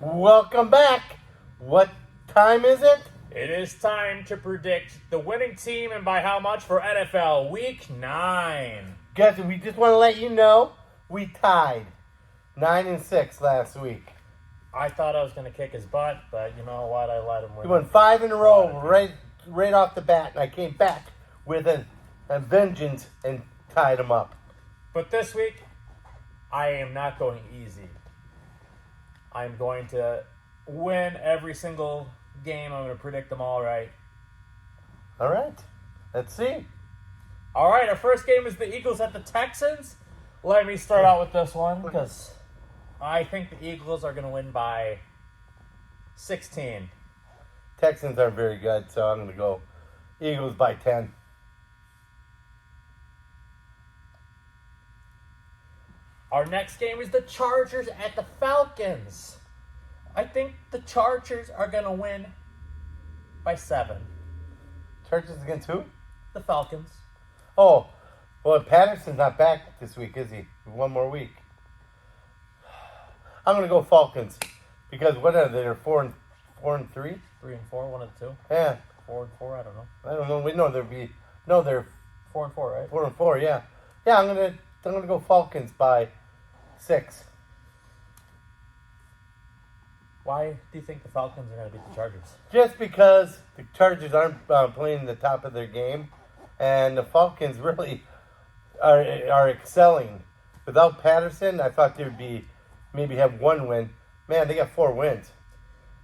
Welcome back. What time is it? It is time to predict the winning team and by how much for NFL Week 9. Guess we just want to let you know we tied 9-6 last week. I thought I was going to kick his butt, but you know what? I let him win. We won 5 in a row right off the bat, and I came back with a vengeance and tied him up. But this week, I am not going easy. I'm going to win every single game. I'm going to predict them all right. All right. Let's see. All right, our first game is the Eagles at the Texans. Let me start out with this one because I think the Eagles are going to win by 16. Texans aren't very good, so I'm going to go Eagles by 10. Our next game is the Chargers at the Falcons. I think the Chargers are going to win by 7. Chargers against who? The Falcons. Oh, well, Patterson's not back this week, is he? One more week. I'm going to go Falcons because what are they? They're 4-3? 3 and 4, 1 and 2. Yeah. 4 and 4, I don't know. I don't know. We know they're 4 and 4, right? 4-4. Yeah. Yeah. I'm gonna go Falcons by 6. Why do you think the Falcons are going to beat the Chargers? Just because the Chargers aren't playing the top of their game, and the Falcons really are excelling. Without Patterson, I thought they would be maybe have 1 win. Man, they got 4 wins,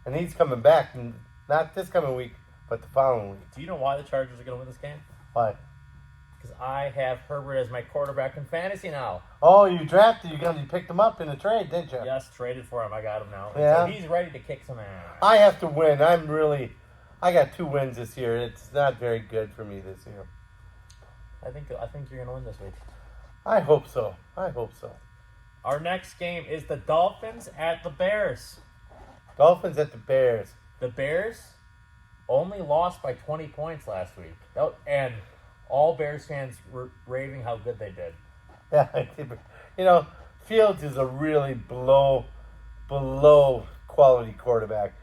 and he's coming back. Not this coming week, but the following week. Do you know why the Chargers are going to win this game? Why? Because I have Herbert as my quarterback in fantasy now. Oh, you drafted. You picked him up in a trade, didn't you? Yes, traded for him. I got him now. Yeah. So he's ready to kick some ass. I have to win. I got 2 wins this year. It's not very good for me this year. I think you're going to win this week. I hope so. Our next game is the Dolphins at the Bears. Dolphins at the Bears. The Bears only lost by 20 points last week. And all Bears fans were raving how good they did. Yeah, Fields is a really below quality quarterback.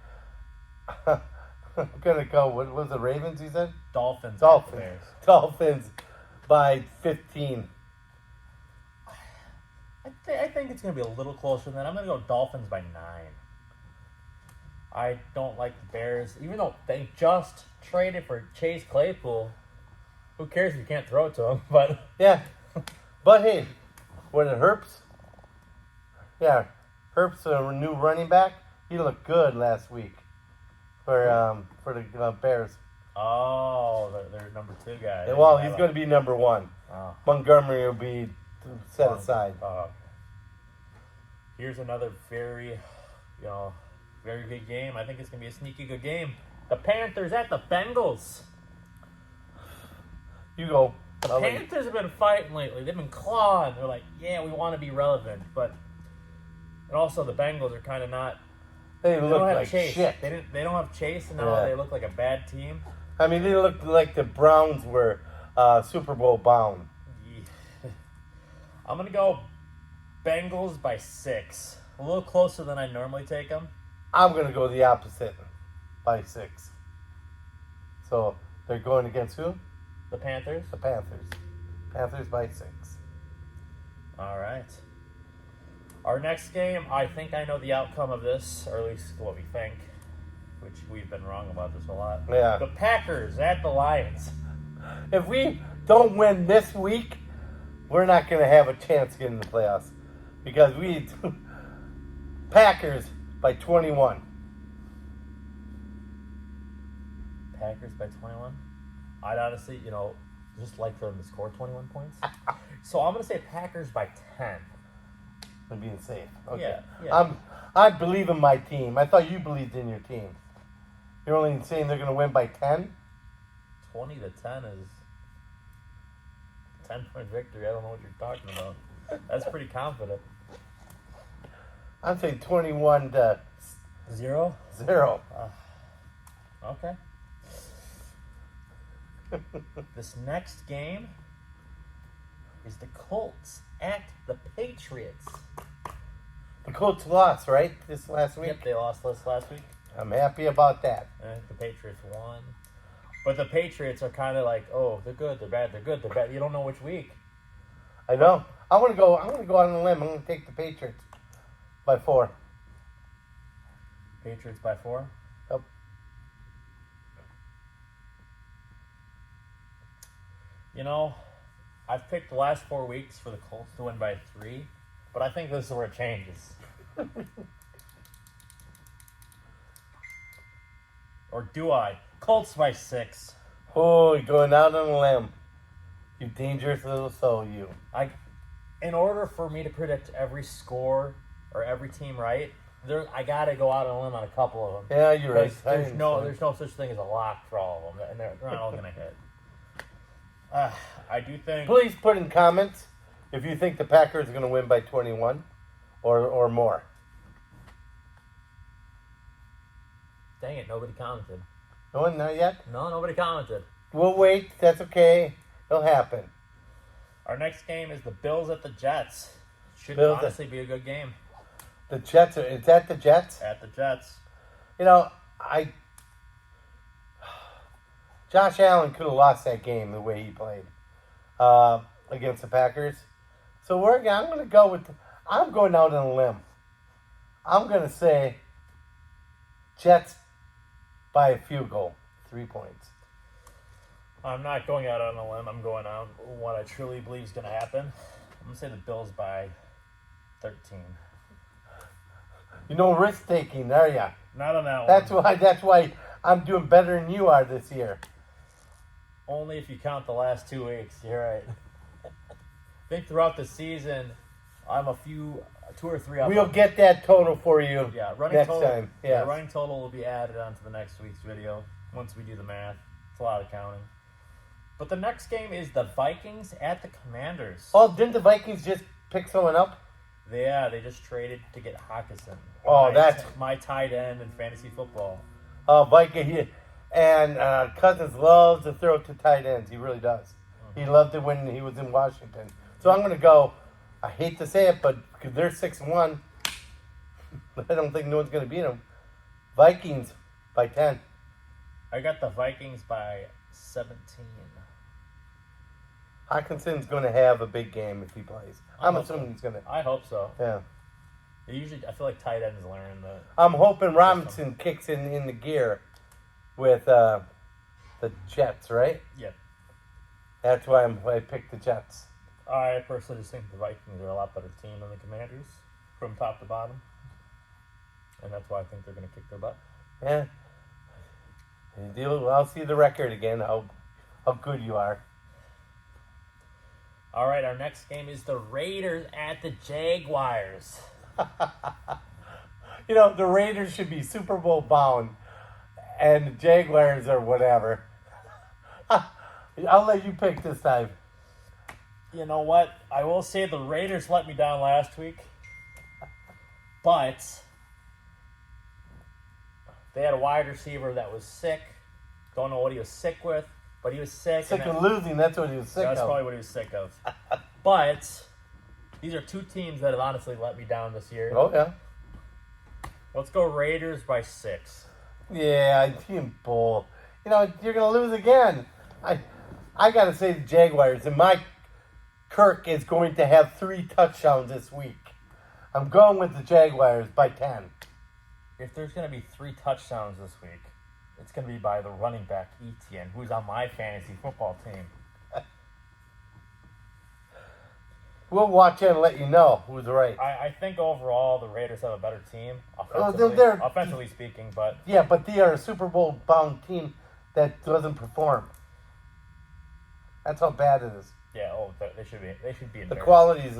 I'm gonna go. What was the Ravens? You said Dolphins. Dolphins. Dolphins by 15. I think it's going to be a little closer than that. I'm going to go Dolphins by 9. I don't like the Bears, even though they just traded for Chase Claypool. Who cares if you can't throw it to him? But yeah, but hey, when it Herbst, Herbst's a new running back. He looked good last week for the Bears. Oh, they're number 2 guy. Well, he's going to be number 1. Oh. Montgomery will be set aside. Here's another very good game. I think it's going to be a sneaky good game. The Panthers at the Bengals. You go. The Panthers have been fighting lately. They've been clawing. They're like, yeah, we want to be relevant. And also the Bengals are kind of not. They don't look have like Chase. shit. They don't have Chase, and now they look like a bad team. I mean, they looked like the Browns were Super Bowl bound. Yeah. I'm going to go Bengals by 6. A little closer than I normally take them. I'm going to go the opposite by 6. So they're going against who? The Panthers? The Panthers. Panthers by 6. All right. Our next game, I think I know the outcome of this, or at least what we think, which we've been wrong about this a lot. Yeah. The Packers at the Lions. If we don't win this week, we're not going to have a chance to get in the playoffs. Because we Packers by 21. Packers by 21? I'd honestly, just like for them to score 21 points. So I'm going to say Packers by 10. I'm being safe. Okay. Yeah. I believe in my team. I thought you believed in your team. You're only saying they're going to win by 10? 20 to 10 is 10-point victory. I don't know what you're talking about. That's pretty confident. I'm saying 21 to 0? 0. Okay. This next game is the Colts at the Patriots. The Colts lost, right? This last week? Yep, they lost this last week. I'm happy about that. And the Patriots won. But the Patriots are kind of like, oh, they're good, they're bad, they're good, they're bad. You don't know which week. I know. I'm gonna go on a limb. I'm gonna take the Patriots by 4. Patriots by 4. Yep. You know, I've picked the last 4 weeks for the Colts to win by 3, but I think this is where it changes. Or do I? Colts by 6. Oh, you're going out on a limb. You dangerous little soul, you. In order for me to predict every score or every team right, I gotta go out on a limb on a couple of them. Yeah, you're right. There's no such thing as a lock for all of them, and they're not all gonna hit. I do think. Please put in comments if you think the Packers are going to win by 21 or more. Dang it! Nobody commented. No, not yet. No, nobody commented. We'll wait. That's okay. It'll happen. Our next game is the Bills at the Jets. Should Bills honestly be a good game. The Jets are. Is that the Jets? At the Jets. You know, Josh Allen could have lost that game the way he played against the Packers. So I'm going to go with. I'm going out on a limb. I'm going to say Jets by a field goal, 3 points. I'm not going out on a limb. I'm going on what I truly believe is going to happen. I'm going to say the Bills by 13. You know, risk taking, are ya? Not on that one. That's why I'm doing better than you are this year. Only if you count the last 2 weeks. You're right. I think throughout the season, I'm 2 or 3 up. We'll get that total for you running next total, time. Yeah, Yes. running total will be added onto the next week's video once we do the math. It's a lot of counting. But the next game is the Vikings at the Commanders. Oh, didn't the Vikings just pick someone up? Yeah, they just traded to get Hawkinson. Oh, that's my tight end in fantasy football. Viking. And Cousins loves to throw to tight ends. He really does. Mm-hmm. He loved it when he was in Washington. So I'm going to go. I hate to say it, but because they're 6-1, I don't think no one's going to beat them. Vikings by 10. I got the Vikings by 17. Hawkinson's going to have a big game if he plays. I'm assuming he's going to. I hope so. Yeah. I feel like tight ends learn the. I'm hoping Robinson kicks in the gear with the Jets, right? Yep. That's why I picked the Jets. I personally just think the Vikings are a lot better team than the Commanders from top to bottom. And that's why I think they're going to kick their butt. Yeah. I'll see the record again, how good you are. All right, our next game is the Raiders at the Jaguars. You know, the Raiders should be Super Bowl bound, and the Jaguars are whatever. I'll let you pick this time. You know what? I will say the Raiders let me down last week, but they had a wide receiver that was sick. Don't know what he was sick with, but he was sick. Sick of losing, that's what he was sick of. That's probably what he was sick of. But these are two teams that have honestly let me down this year. Oh, yeah. Let's go Raiders by 6. Yeah, Team Bull. You know, you're going to lose again. I got to say the Jaguars, and Mike Kirk is going to have 3 touchdowns this week. I'm going with the Jaguars by 10. If there's going to be 3 touchdowns this week, it's going to be by the running back, Etienne, who's on my fantasy football team. We'll watch it and let you know who's right. I think overall the Raiders have a better team, offensively speaking, but... Yeah, but they are a Super Bowl bound team that doesn't perform. That's how bad it is. Yeah, they should be embarrassed. The qualities,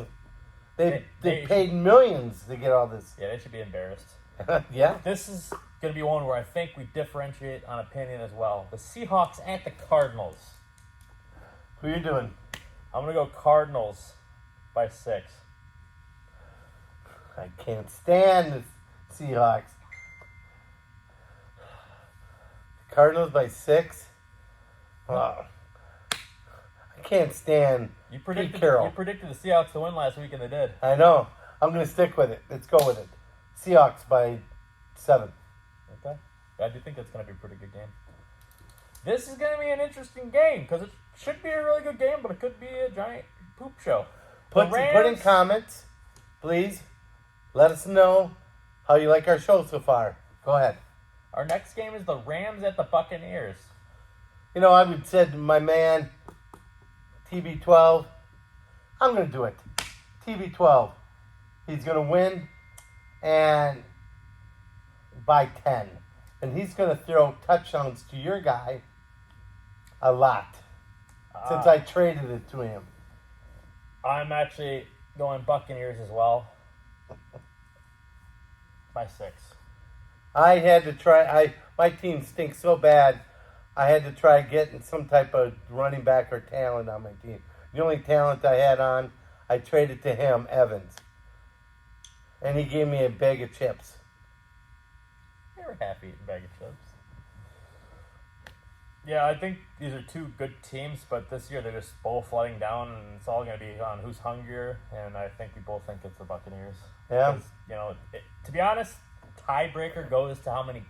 they paid millions to get all this. Yeah, they should be embarrassed. Yeah. This is going to be one where I think we differentiate on opinion as well. The Seahawks at the Cardinals. Who you doing? I'm going to go Cardinals by 6. I can't stand the Seahawks. Cardinals by 6? I can't stand Pete Carroll. You predicted the Seahawks to win last week, and they did. I know. I'm going to stick with it. Let's go with it. Seahawks by 7. Okay. I do think that's going to be a pretty good game. This is going to be an interesting game because it should be a really good game, but it could be a giant poop show. Put in comments, please. Let us know how you like our show so far. Go ahead. Our next game is the Rams at the Buccaneers. You know, I would said my man, TB12. I'm going to do it. TB12. He's going to win and by 10. And he's going to throw touchdowns to your guy a lot since I traded it to him. I'm actually going Buccaneers as well. By 6. I had to try. My team stinks so bad. I had to try getting some type of running back or talent on my team. The only talent I had on, I traded to him, Evans. And he gave me a bag of chips. You're happy eating a bag of chips. Yeah, I think these are two good teams, but this year they're just both letting down, and it's all going to be on who's hungrier. And I think we both think it's the Buccaneers. Yeah. 'Cause, you know, to be honest, tiebreaker goes to how many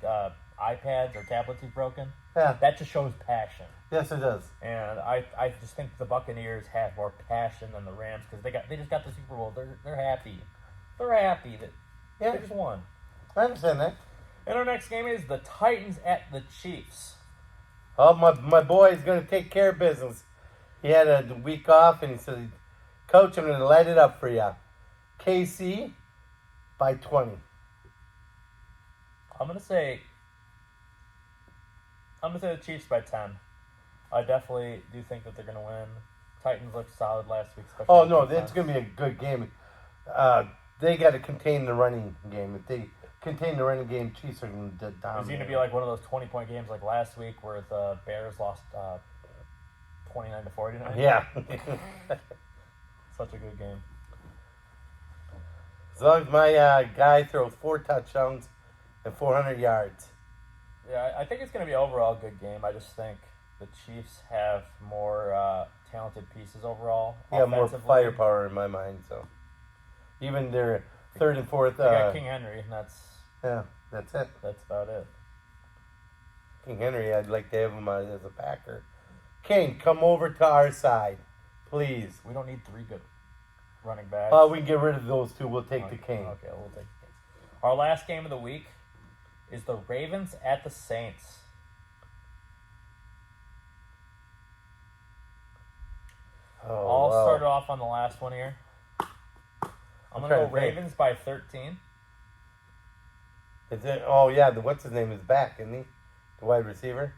iPads or tablets he's broken. Yeah. That just shows passion. Yes, it does. And I just think the Buccaneers have more passion than the Rams because they just got the Super Bowl. They're happy. They're happy that they just won. I understand that. And our next game is the Titans at the Chiefs. Oh, my boy is going to take care of business. He had a week off, and he said, Coach, I'm going to light it up for you. KC by 20. I'm gonna say the Chiefs by 10. I definitely do think that they're gonna win. Titans looked solid last week. Oh no, that's gonna be a good game. They got to contain the running game. If they contain the running game, Chiefs are going to dominate. Is it gonna be like one of those 20-point games like last week where the Bears lost 29-49? Yeah. Such a good game. As long as my guy throws 4 touchdowns and 400 yards. Yeah, I think it's going to be overall a good game. I just think the Chiefs have more talented pieces overall. Yeah, more firepower in my mind. So even their third and fourth. They got King Henry, and that's it. That's about it. King Henry, I'd like to have him as a Packer. King, come over to our side, please. We don't need 3 good running backs. We can get rid of those 2. We'll take the King. Okay, we'll take the King. Our last game of the week is the Ravens at the Saints. I'll start off on the last one here. I'm going to go Ravens by 13. Is it? Oh, yeah. What's his name is back, isn't he? The wide receiver?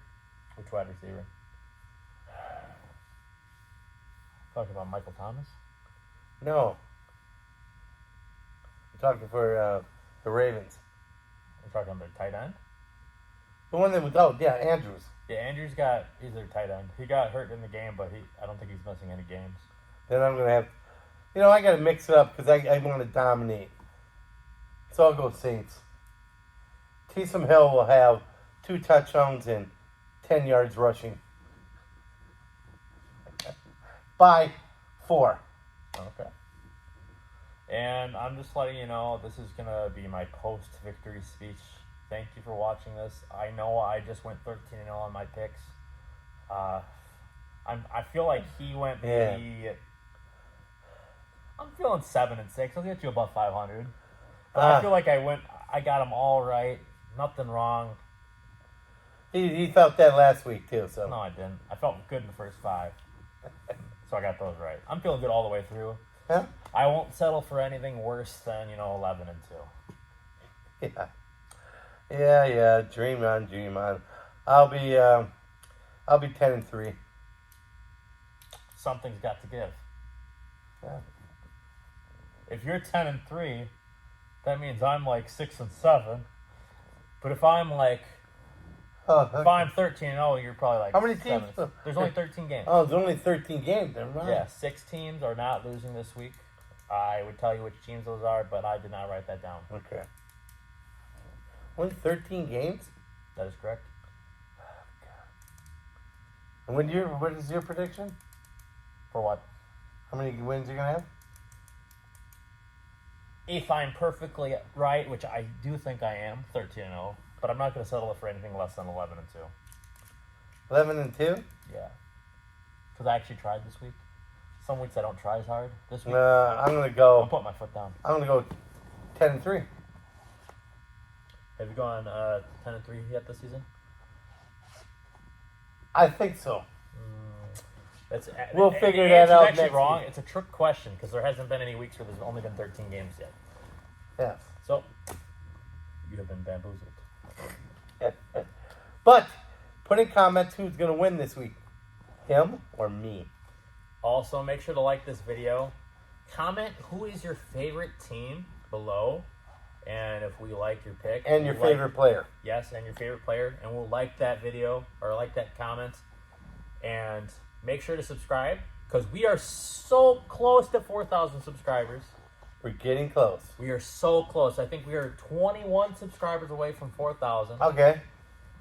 Which wide receiver? Talking about Michael Thomas? No. I'm talking for the Ravens. We're talking about their tight end? The one that was out, yeah, Andrews. Yeah, Andrews he's their tight end. He got hurt in the game, but I don't think he's missing any games. Then I'm going to have, I got to mix it up because I want to dominate. So I'll go Saints. Taysom Hill will have 2 touchdowns and 10 yards rushing. By 4. Okay. And I'm just letting you know, this is going to be my post-victory speech. Thank you for watching this. I know I just went 13-0 on my picks. I feel like he went maybe... I'm feeling 7-6. I'll get you above 500. But I feel like I got them all right. Nothing wrong. He felt that last week too. So no, I didn't. I felt good in the first 5. So I got those right. I'm feeling good all the way through. Yeah. I won't settle for anything worse than 11-2. Yeah. Dream on. I'll be 10-3. Something's got to give. Yeah. If you're 10-3, that means I'm like 6-7. But if I'm like, if I'm 13-0, you're probably like how many teams? 7. There's only 13 games. Oh, there's only 13 games. Never mind. Yeah, 6 teams are not losing this week. I would tell you which teams those are, but I did not write that down. Okay. Only 13 games? That is correct. And what is your prediction? For what? How many wins are you gonna have? if I'm perfectly right, which I do think I am, 13-0, but I'm not going to settle for anything less than 11-2. 11-2. Yeah, because I actually tried this week. Some weeks I don't try as hard. This week, I'm gonna I'll go. put my foot down. I'm gonna go 10-3. Have you gone 10-3 yet this season? I think so. We'll figure that out Actually next wrong. week. It's a trick question because there hasn't been any weeks where there's only been 13 games yet. Yes. So you have been bamboozled. But put in comments who's gonna win this week, him or me. Also, make sure to like this video. Comment who is your favorite team below, and if we like your pick And your favorite player. Yes, and your favorite player, and we'll like that video or like that comment. And make sure to subscribe because we are so close to 4,000 subscribers. We're getting close. We are so close. I think we are 21 subscribers away from 4,000, Okay.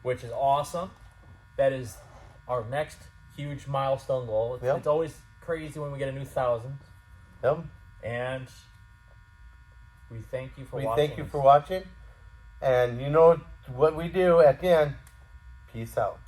which is awesome. That is our next huge milestone goal. It's, Yep. it's always crazy when we get a new 1,000. Yep. And we thank you for We watching. thank you for watching. And you know what we do at the end. Peace out.